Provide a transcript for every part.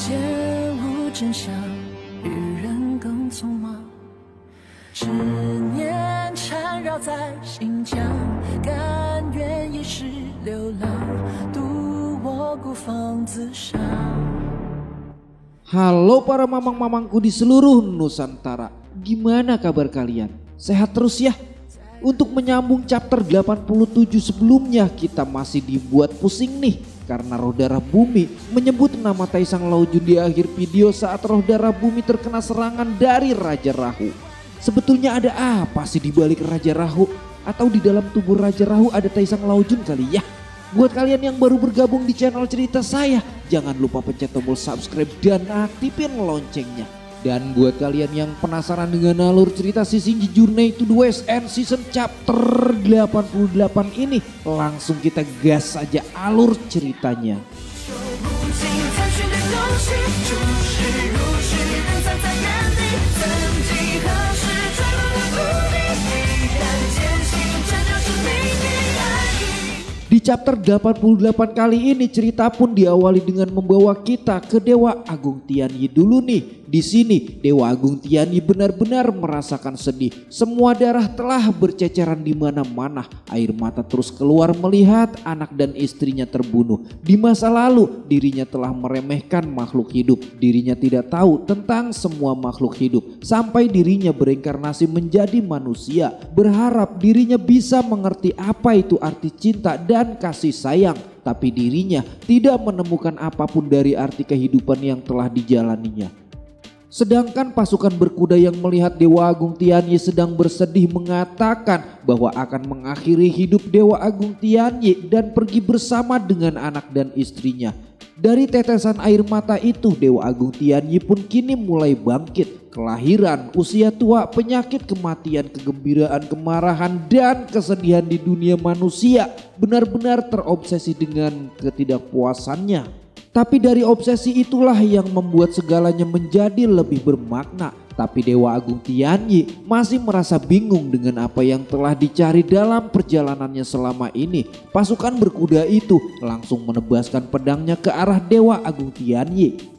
间无真相，与人更匆忙，执念缠绕在心墙，甘愿一世流浪，渡我孤芳自赏。Halo para mamang-mamangku di seluruh Nusantara, gimana kabar kalian? Sehat terus ya? Untuk menyambung chapter 87 sebelumnya, kita masih dibuat pusing nih karena Roh Darah Bumi menyebut nama Taesang Laojun di akhir video saat Roh Darah Bumi terkena serangan dari Raja Rahu. Sebetulnya ada apa sih di balik Raja Rahu? Atau di dalam tubuh Raja Rahu ada Taesang Laojun kali ya? Buat kalian yang baru bergabung di channel cerita saya, jangan lupa pencet tombol subscribe dan aktifin loncengnya. Dan buat kalian yang penasaran dengan alur cerita Shinji Journey to the West End Season chapter 88 ini, langsung kita gas saja alur ceritanya. Di chapter 88 kali ini cerita pun diawali dengan membawa kita ke Dewa Agung Tianyi dulu nih. Di sini Dewa Agung Tianyi benar-benar merasakan sedih. Semua darah telah berceceran di mana-mana. Air mata terus keluar melihat anak dan istrinya terbunuh. Di masa lalu dirinya telah meremehkan makhluk hidup. Dirinya tidak tahu tentang semua makhluk hidup. Sampai dirinya bereinkarnasi menjadi manusia. Berharap dirinya bisa mengerti apa itu arti cinta dan kasih sayang. Tapi dirinya tidak menemukan apapun dari arti kehidupan yang telah dijalaninya. Sedangkan pasukan berkuda yang melihat Dewa Agung Tianyi sedang bersedih mengatakan bahwa akan mengakhiri hidup Dewa Agung Tianyi dan pergi bersama dengan anak dan istrinya. Dari tetesan air mata itu Dewa Agung Tianyi pun kini mulai bangkit. Kelahiran, usia tua, penyakit, kematian, kegembiraan, kemarahan, dan kesedihan di dunia manusia benar-benar terobsesi dengan ketidakpuasannya. Tapi dari obsesi itulah yang membuat segalanya menjadi lebih bermakna. Tapi Dewa Agung Tianyi masih merasa bingung dengan apa yang telah dicari dalam perjalanannya selama ini. Pasukan berkuda itu langsung menebaskan pedangnya ke arah Dewa Agung Tianyi.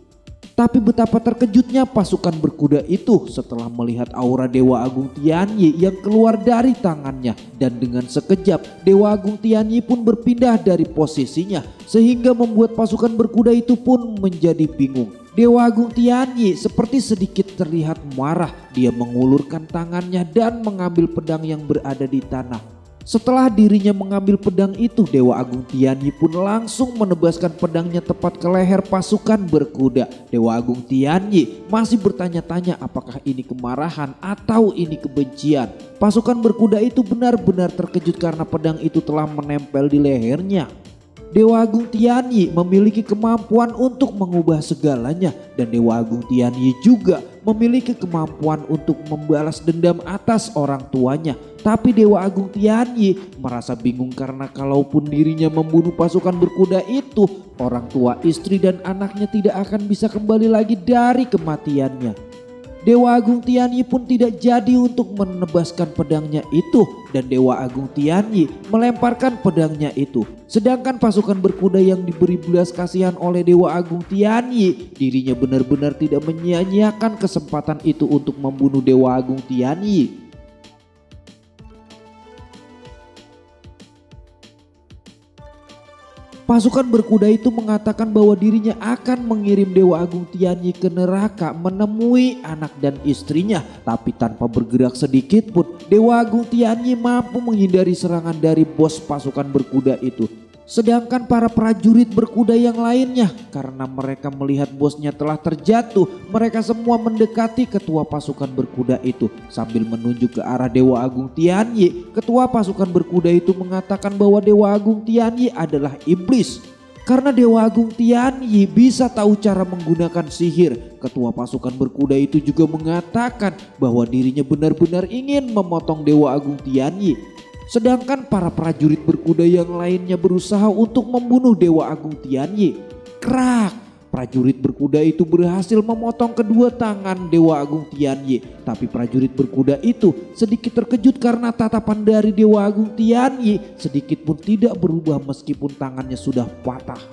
Tapi betapa terkejutnya pasukan berkuda itu setelah melihat aura Dewa Agung Tianyi yang keluar dari tangannya. Dan dengan sekejap Dewa Agung Tianyi pun berpindah dari posisinya sehingga membuat pasukan berkuda itu pun menjadi bingung. Dewa Agung Tianyi seperti sedikit terlihat marah. Dia mengulurkan tangannya dan mengambil pedang yang berada di tanah. Setelah dirinya mengambil pedang itu, Dewa Agung Tianyi pun langsung menebaskan pedangnya tepat ke leher pasukan berkuda. Dewa Agung Tianyi masih bertanya-tanya apakah ini kemarahan atau ini kebencian. Pasukan berkuda itu benar-benar terkejut karena pedang itu telah menempel di lehernya. Dewa Agung Tianyi memiliki kemampuan untuk mengubah segalanya dan Dewa Agung Tianyi juga memiliki kemampuan untuk membalas dendam atas orang tuanya. Tapi Dewa Agung Tianyi merasa bingung karena kalaupun dirinya membunuh pasukan berkuda itu, orang tua, istri dan anaknya tidak akan bisa kembali lagi dari kematiannya. Dewa Agung Tianyi pun tidak jadi untuk menebaskan pedangnya itu dan Dewa Agung Tianyi melemparkan pedangnya itu. Sedangkan pasukan berkuda yang diberi belas kasihan oleh Dewa Agung Tianyi, dirinya benar-benar tidak menyia-nyiakan kesempatan itu untuk membunuh Dewa Agung Tianyi. Pasukan berkuda itu mengatakan bahwa dirinya akan mengirim Dewa Agung Tianyi ke neraka menemui anak dan istrinya. Tapi tanpa bergerak sedikit pun Dewa Agung Tianyi mampu menghindari serangan dari bos pasukan berkuda itu. Sedangkan para prajurit berkuda yang lainnya, karena mereka melihat bosnya telah terjatuh, mereka semua mendekati ketua pasukan berkuda itu sambil menunjuk ke arah Dewa Agung Tianyi. Ketua pasukan berkuda itu mengatakan bahwa Dewa Agung Tianyi adalah iblis. Karena Dewa Agung Tianyi bisa tahu cara menggunakan sihir. Ketua pasukan berkuda itu juga mengatakan bahwa dirinya benar-benar ingin memotong Dewa Agung Tianyi. Sedangkan para prajurit berkuda yang lainnya berusaha untuk membunuh Dewa Agung Tianyi. Krak! Prajurit berkuda itu berhasil memotong kedua tangan Dewa Agung Tianyi. Tapi prajurit berkuda itu sedikit terkejut karena tatapan dari Dewa Agung Tianyi sedikit pun tidak berubah meskipun tangannya sudah patah.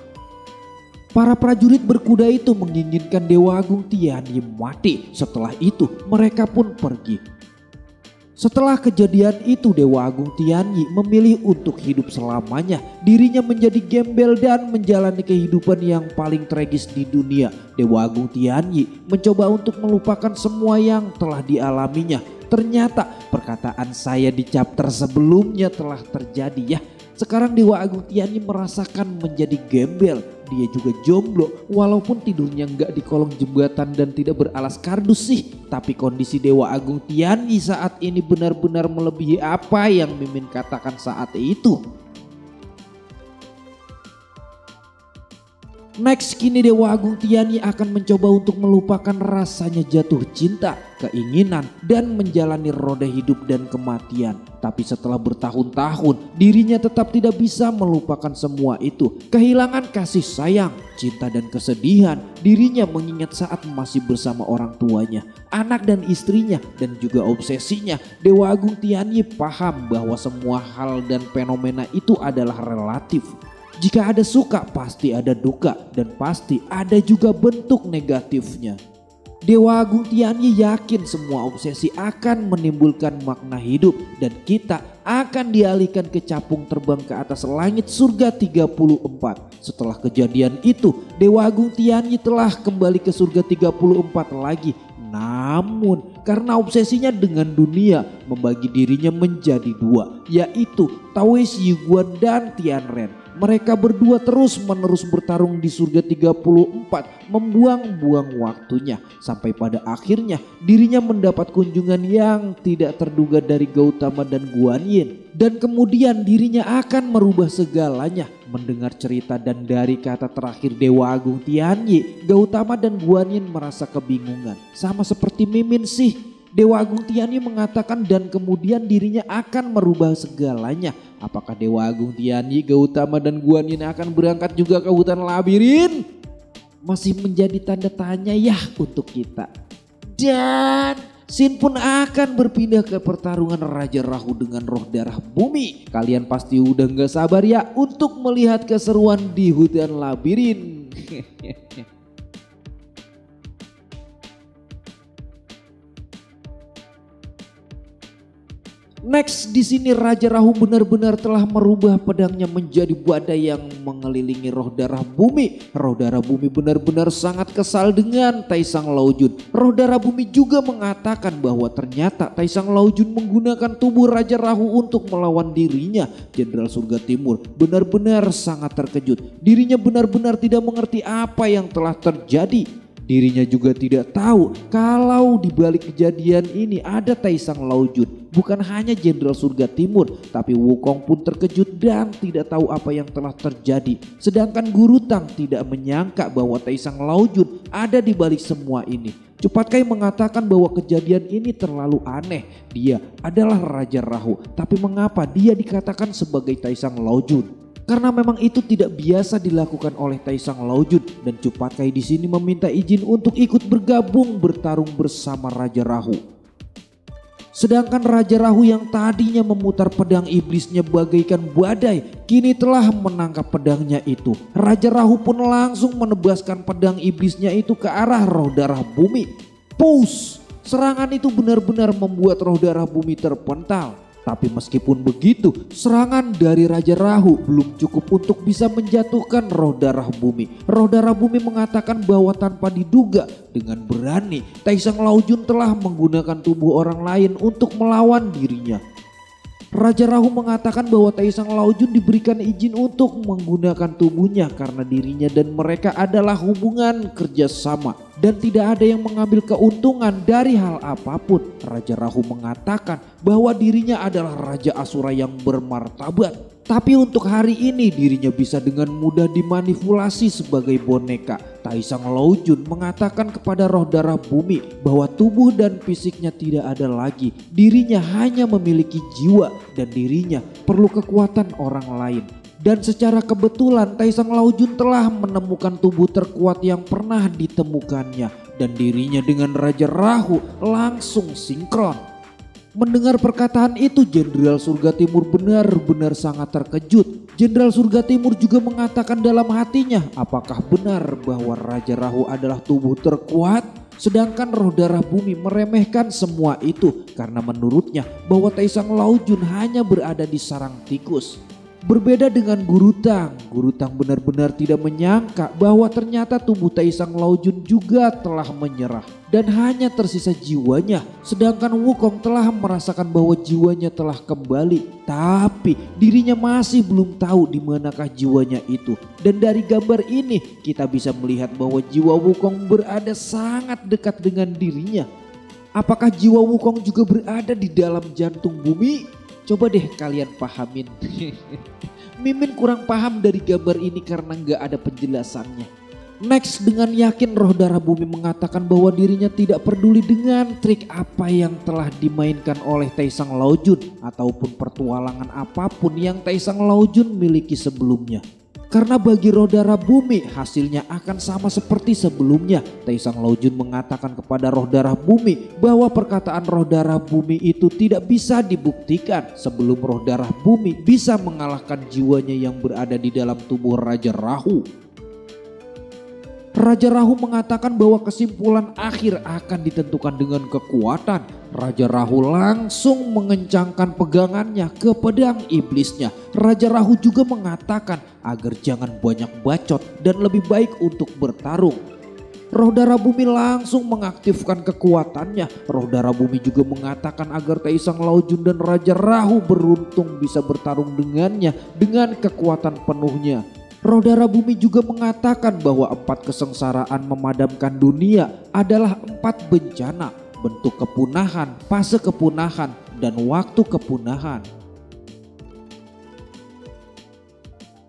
Para prajurit berkuda itu menginginkan Dewa Agung Tianyi mati. Setelah itu mereka pun pergi. Setelah kejadian itu Dewa Agung Tianyi memilih untuk hidup selamanya. Dirinya menjadi gembel dan menjalani kehidupan yang paling tragis di dunia. Dewa Agung Tianyi mencoba untuk melupakan semua yang telah dialaminya. Ternyata perkataan saya di chapter sebelumnya telah terjadi ya. Sekarang Dewa Agung Tianyi merasakan menjadi gembel. Dia juga jomblo walaupun tidurnya nggak di kolong jembatan dan tidak beralas kardus sih. Tapi kondisi Dewa Agung Tianyi saat ini benar-benar melebihi apa yang Mimin katakan saat itu. Next, kini Dewa Agung Tianyi akan mencoba untuk melupakan rasanya jatuh cinta, keinginan, dan menjalani roda hidup dan kematian. Tapi setelah bertahun-tahun, dirinya tetap tidak bisa melupakan semua itu. Kehilangan kasih sayang, cinta, dan kesedihan. Dirinya mengingat saat masih bersama orang tuanya, anak dan istrinya, dan juga obsesinya. Dewa Agung Tianyi paham bahwa semua hal dan fenomena itu adalah relatif. Jika ada suka pasti ada duka dan pasti ada juga bentuk negatifnya. Dewa Agung Tianyi yakin semua obsesi akan menimbulkan makna hidup dan kita akan dialihkan ke capung terbang ke atas langit surga 34. Setelah kejadian itu Dewa Agung Tianyi telah kembali ke surga 34 lagi. Namun karena obsesinya dengan dunia membagi dirinya menjadi dua, yaitu Taoist Yiguan dan Tianren. Mereka berdua terus-menerus bertarung di surga 34, membuang-buang waktunya. Sampai pada akhirnya dirinya mendapat kunjungan yang tidak terduga dari Gautama dan Guanyin. Dan kemudian dirinya akan merubah segalanya. Mendengar cerita dan dari kata terakhir Dewa Agung Tianyi, Gautama dan Guanyin merasa kebingungan. Sama seperti Mimin sih. Dewa Agung Tianyi mengatakan dan kemudian dirinya akan merubah segalanya. Apakah Dewa Agung Tianyi, Gautama dan Guanyin akan berangkat juga ke hutan labirin? Masih menjadi tanda tanya ya untuk kita. Dan Shin pun akan berpindah ke pertarungan Raja Rahu dengan roh darah bumi. Kalian pasti udah gak sabar ya untuk melihat keseruan di hutan labirin. Next, di sini Raja Rahu benar-benar telah merubah pedangnya menjadi badai yang mengelilingi roh darah bumi. Roh darah bumi benar-benar sangat kesal dengan Taisang Laojun. Roh darah bumi juga mengatakan bahwa ternyata Taisang Laojun menggunakan tubuh Raja Rahu untuk melawan dirinya. Jenderal Surga Timur benar-benar sangat terkejut. Dirinya benar-benar tidak mengerti apa yang telah terjadi. Dirinya juga tidak tahu kalau di balik kejadian ini ada Taisang Laojun. Bukan hanya Jenderal Surga Timur, tapi Wukong pun terkejut dan tidak tahu apa yang telah terjadi. Sedangkan Guru Tang tidak menyangka bahwa Taisang Laojun ada di balik semua ini. Cepat Kai mengatakan bahwa kejadian ini terlalu aneh. Dia adalah Raja Rahu, tapi mengapa dia dikatakan sebagai Taisang Laojun? Karena memang itu tidak biasa dilakukan oleh Taisang Laojun dan Cepat Kai di sini meminta izin untuk ikut bergabung bertarung bersama Raja Rahu. Sedangkan Raja Rahu yang tadinya memutar pedang iblisnya bagaikan badai, kini telah menangkap pedangnya itu. Raja Rahu pun langsung menebaskan pedang iblisnya itu ke arah roh darah bumi. Push! Serangan itu benar-benar membuat roh darah bumi terpental. Tapi meskipun begitu, serangan dari Raja Rahu belum cukup untuk bisa menjatuhkan roh darah bumi. Roh darah bumi mengatakan bahwa tanpa diduga dengan berani, Taisang Laojun telah menggunakan tubuh orang lain untuk melawan dirinya. Raja Rahu mengatakan bahwa Taisang Laojun diberikan izin untuk menggunakan tubuhnya karena dirinya dan mereka adalah hubungan kerjasama dan tidak ada yang mengambil keuntungan dari hal apapun. Raja Rahu mengatakan bahwa dirinya adalah Raja Asura yang bermartabat. Tapi untuk hari ini dirinya bisa dengan mudah dimanipulasi sebagai boneka. Taisang Laojun mengatakan kepada roh darah bumi bahwa tubuh dan fisiknya tidak ada lagi. Dirinya hanya memiliki jiwa dan dirinya perlu kekuatan orang lain. Dan secara kebetulan Taisang Laojun telah menemukan tubuh terkuat yang pernah ditemukannya. Dan dirinya dengan Raja Rahu langsung sinkron. Mendengar perkataan itu, Jenderal Surga Timur benar-benar sangat terkejut. Jenderal Surga Timur juga mengatakan dalam hatinya, apakah benar bahwa Raja Rahu adalah tubuh terkuat? Sedangkan roh darah bumi meremehkan semua itu karena menurutnya bahwa Taesang Laojun hanya berada di sarang tikus. Berbeda dengan Guru Tang benar-benar tidak menyangka bahwa ternyata tubuh Taesang Laojun juga telah menyerah dan hanya tersisa jiwanya. Sedangkan Wukong telah merasakan bahwa jiwanya telah kembali, tapi dirinya masih belum tahu di manakah jiwanya itu. Dan dari gambar ini kita bisa melihat bahwa jiwa Wukong berada sangat dekat dengan dirinya. Apakah jiwa Wukong juga berada di dalam jantung bumi? Coba deh kalian pahamin. Mimin kurang paham dari gambar ini karena nggak ada penjelasannya. Next, dengan yakin roh darah bumi mengatakan bahwa dirinya tidak peduli dengan trik apa yang telah dimainkan oleh Taesang Laojun ataupun pertualangan apapun yang Taesang Laojun miliki sebelumnya. Karena bagi roh darah bumi hasilnya akan sama seperti sebelumnya. Taesang Laojun mengatakan kepada roh darah bumi bahwa perkataan roh darah bumi itu tidak bisa dibuktikan sebelum roh darah bumi bisa mengalahkan jiwanya yang berada di dalam tubuh Raja Rahu. Raja Rahu mengatakan bahwa kesimpulan akhir akan ditentukan dengan kekuatan. Raja Rahu langsung mengencangkan pegangannya ke pedang iblisnya. Raja Rahu juga mengatakan agar jangan banyak bacot dan lebih baik untuk bertarung. Roh darah bumi langsung mengaktifkan kekuatannya. Roh darah bumi juga mengatakan agar Taesang Laojun dan Raja Rahu beruntung bisa bertarung dengannya dengan kekuatan penuhnya. Roh darah bumi juga mengatakan bahwa 4 kesengsaraan memadamkan dunia adalah 4 bencana, bentuk kepunahan, fase kepunahan, dan waktu kepunahan.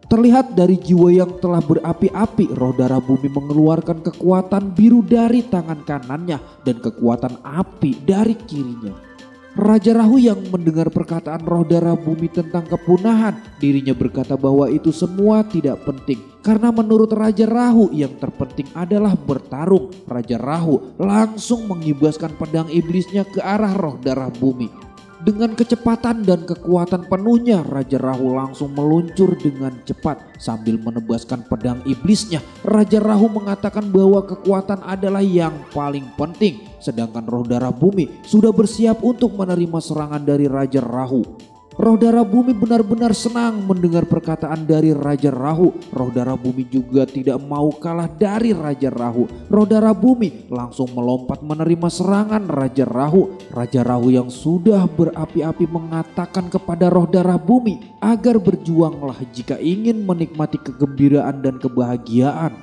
Terlihat dari jiwa yang telah berapi-api, roh darah bumi mengeluarkan kekuatan biru dari tangan kanannya dan kekuatan api dari kirinya. Raja Rahu yang mendengar perkataan roh darah bumi tentang kepunahan, dirinya berkata bahwa itu semua tidak penting. Karena menurut Raja Rahu yang terpenting adalah bertarung. Raja Rahu langsung mengibaskan pedang iblisnya ke arah roh darah bumi. Dengan kecepatan dan kekuatan penuhnya, Raja Rahu langsung meluncur dengan cepat sambil menebaskan pedang iblisnya. Raja Rahu mengatakan bahwa kekuatan adalah yang paling penting, sedangkan roh darah bumi sudah bersiap untuk menerima serangan dari Raja Rahu. Roh darah bumi benar-benar senang mendengar perkataan dari Raja Rahu. Roh darah bumi juga tidak mau kalah dari Raja Rahu. Roh darah bumi langsung melompat menerima serangan Raja Rahu. Raja Rahu yang sudah berapi-api mengatakan kepada roh darah bumi agar berjuanglah jika ingin menikmati kegembiraan dan kebahagiaan.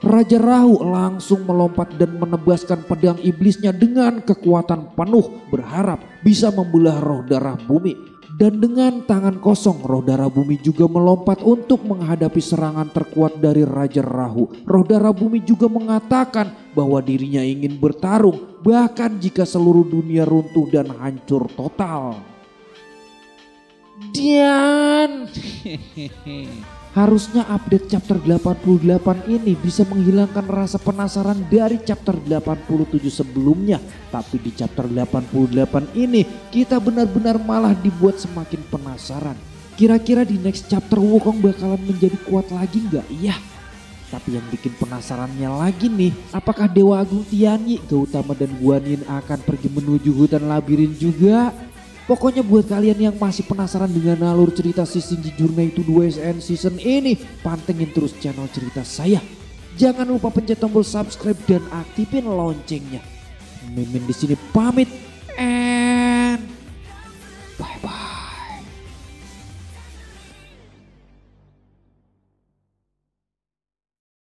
Raja Rahu langsung melompat dan menebaskan pedang iblisnya dengan kekuatan penuh, berharap bisa membelah roh darah bumi. Dan dengan tangan kosong, roh darah bumi juga melompat untuk menghadapi serangan terkuat dari Raja Rahu. Roh darah bumi juga mengatakan bahwa dirinya ingin bertarung, bahkan jika seluruh dunia runtuh dan hancur total. Dan harusnya update chapter 88 ini bisa menghilangkan rasa penasaran dari chapter 87 sebelumnya. Tapi di chapter 88 ini kita benar-benar malah dibuat semakin penasaran. Kira-kira di next chapter Wukong bakalan menjadi kuat lagi nggak? Iya. Tapi yang bikin penasarannya lagi nih, apakah Dewa Agung Tianyi, Gautama dan Guanyin akan pergi menuju hutan labirin juga? Pokoknya buat kalian yang masih penasaran dengan alur cerita si Shinji Journey to 2SN season ini, pantengin terus channel cerita saya. Jangan lupa pencet tombol subscribe dan aktifin loncengnya. Mimin di sini pamit.